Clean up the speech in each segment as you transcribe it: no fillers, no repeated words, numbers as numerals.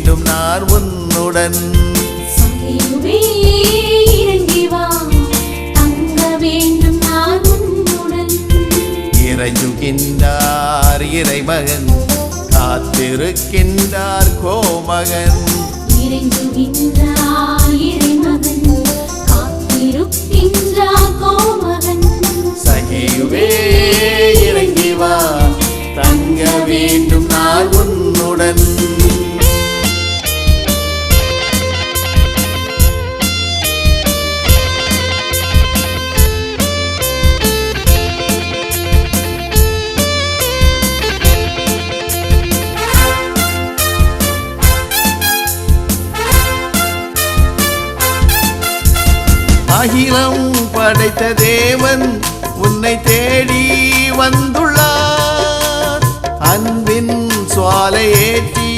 வேண்டும் நான் உன்னுடன். சகியுவே இறங்கி வா, தங்க வேண்டும் நான் உன்னுடன். இறைஞ்சுகின்றார் இறைமகன், காத்திருக்கின்றார் கோமகன். இறைஞ்சுகின்றார் இறைமகன், காத்திருக்கின்றார் கோமகன். சகியுவே இறங்கி வா, தங்க வேண்டும் நான் உன்னுடன். அகிலம் படைத்த தேவன் உன்னை தேடி வந்துள்ளார். அன்பின் சுவாலை ஏற்றி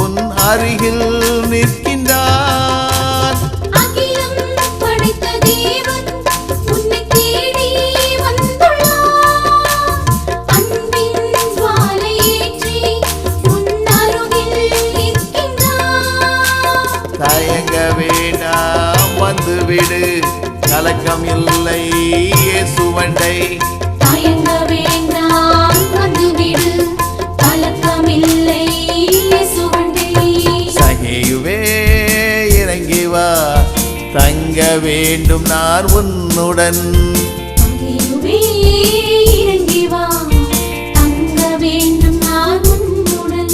உன் அருகில் நிற்கின்றார். அகிலம் படைத்த தேவன் உன்னை தேடி வந்துள்ளார். அன்பின் சுவாலை ஏற்றி உன் அருகில் நிற்கின்றார். தயங்க வேண்டாம் வந்துவிடு, கலக்கம் இல்லை இயேசுவண்டை. தயங்க வேண்டாம் வந்துவிடு, கலக்கம் இல்லை இயேசுவண்டை. சகியுவே இறங்கி வா, தங்க வேண்டும் நான் உன்னுடன். சகியுவே இறங்கி வா, தங்க வேண்டும் நான் உன்னுடன்.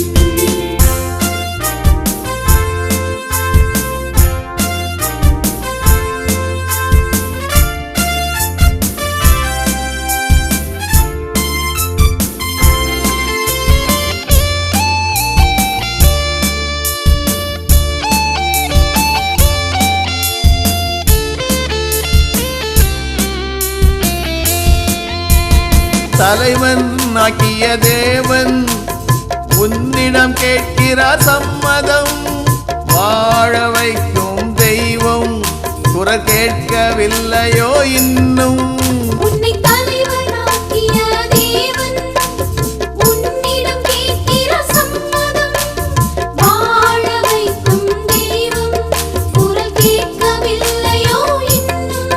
தலைவன் ஆக்கிய தேவன் உன்னிடம் கேட்கிறார் சம்மதம். வாழ வைக்கும் தெய்வம் குரல் கேட்கவில்லையோ இன்னும். உன்னை தலைவனாக்கிய தேவன் உன்னிடம் கேட்கிறார் சம்மதம். வாழ வைக்கும் தெய்வம் குரல் கேட்கவில்லையோ இன்னும்.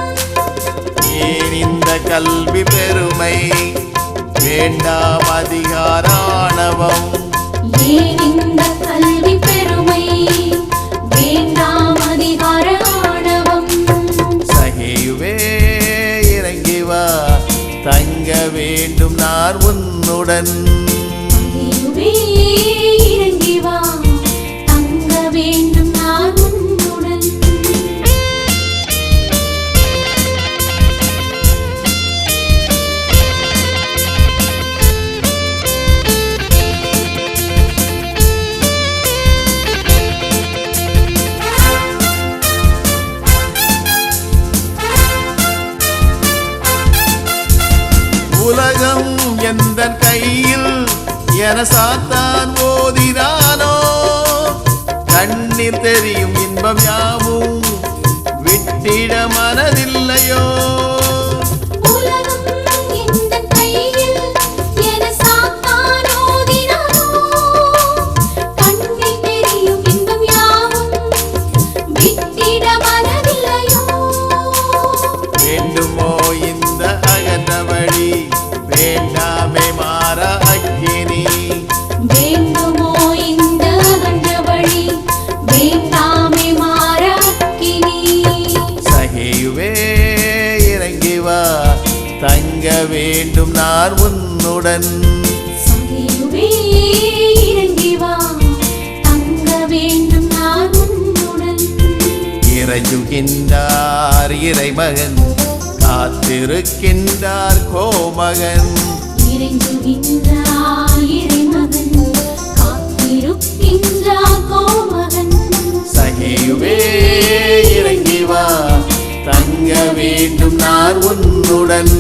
ஏன் இந்த கல்வி பெருமை, வேண்டாம் அதிகாராணவம். ஏன் இந்த கல்வி பெருமை, வேண்டாம் அதிகார ஆணவம். சகியுவே இறங்கி வா, தங்க வேண்டும் நான் உன்னுடன். சகியுவே இறங்கி வா, தங்க வேண்டும் நான் உன்னுடன். உலகம் எந்தன் கையில் என சாத்தான் ஓதினானோ. கண்ணில் தெரியும் இன்பம் யாவும் விட்டிட மனதில்லையோ. உலகம் எந்தன் கையில் என சாத்தான் ஓதினானோ. கண்ணில் தெரியும் இன்பம் யாவும் விட்டிட மனதில்லையோ. வேண்டுமோ இந்த அகன்ற வழி, வேண்டாமே மாற அக்கினி. வேண்டுமோ இந்த அகன்ற வழி, வேண்டாமே மாற அக்கினி. சகியுவே இறங்கி வா, தங்க வேண்டும் நான் உன்னுடன். சகியுவே இறங்கி வா, தங்க வேண்டும் நான் உன்னுடன். இறைஞ்சுகின்றார் இறைமகன், காத்திருக்கின்றார் கோமகன். இறைஞ்சுகின்றார் இறைமகன், காத்திருக்கின்றார் கோமகன். சகியுவே இறங்கி வா, தங்க வேண்டும் நான் உன்னுடன்.